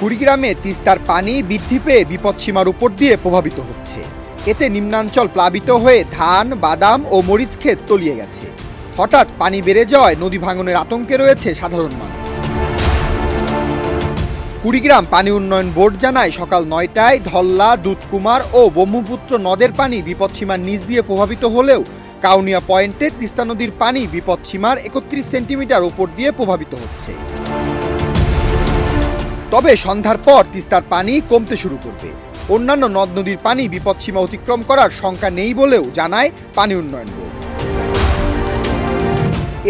কুড়িগ্রামে তিস্তার পানি বৃদ্ধি পেয়ে বিপদসীমার উপর দিয়ে প্রভাবিত হচ্ছে। এতে নিম্নাঞ্চল প্লাবিত হয়ে ধান, বাদাম ও মরিচ ক্ষেত তলিয়ে গেছে। হঠাৎ পানি বেড়ে যাওয়ায় নদী ভাঙনের আতঙ্কে রয়েছে সাধারণ মানুষ। কুড়িগ্রাম পানি উন্নয়ন বোর্ড জানায়, সকাল ৯টায় ধল্লা, দুধকুমার ও ব্রহ্মপুত্র নদের পানি বিপদসীমার নিচ দিয়ে প্রভাবিত হলেও কাউনিয়া পয়েন্টের তিস্তা নদীর পানি বিপদসীমার ৩১ সেন্টিমিটার উপর দিয়ে প্রভাবিত হচ্ছে। তবে সন্ধ্যার পর তিস্তার পানি কমতে শুরু করবে। অন্যান্য নদ নদীর পানি বিপদসীমা অতিক্রম করার শঙ্কা নেই বলেও জানায় পানি উন্নয়ন বোর্ড।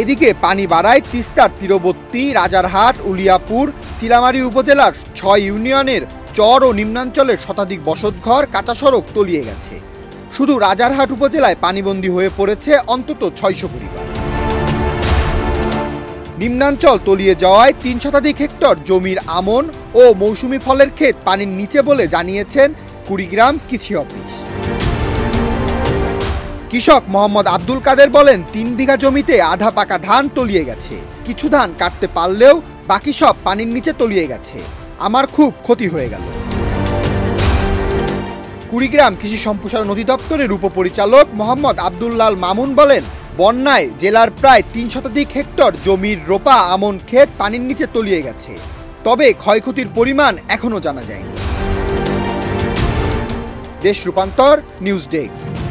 এদিকে পানি বাড়ায় তিস্তার তীরবর্তী রাজারহাট, উলিয়াপুর, চিলামারী উপজেলার ৬ ইউনিয়নের চর ও নিম্নাঞ্চলের শতাধিক বসতঘর, কাঁচা সড়ক তলিয়ে গেছে। শুধু রাজারহাট উপজেলায় পানিবন্দী হয়ে পড়েছে অন্তত ৬০০ পরিবার। নিম্নাঞ্চল তলিয়ে যাওয়ায় ৩ শতাধিক হেক্টর জমির আমন ও মৌসুমি ফলের ক্ষেত পানির নিচে বলে জানিয়েছেন কুড়িগ্রাম কৃষি অফিস। কৃষক মোহাম্মদ আব্দুল কাদের বলেন, ৩ বিঘা জমিতে আধা পাকা ধান তলিয়ে গেছে। কিছু ধান কাটতে পারলেও বাকি সব পানির নিচে তলিয়ে গেছে। আমার খুব ক্ষতি হয়ে গেল। কুড়িগ্রাম কৃষি সম্প্রসারণ অধিদপ্তরের উপপরিচালক মোহাম্মদ আব্দুল্লাল মামুন বলেন, বন্যায় জেলার প্রায় ৩ শতাধিক হেক্টর জমির রোপা আমন ক্ষেত পানির নিচে তলিয়ে গেছে। তবে ক্ষয়ক্ষতির পরিমাণ এখনো জানা যায়নি। দেশ রূপান্তর, নিউজ ডেস্ক।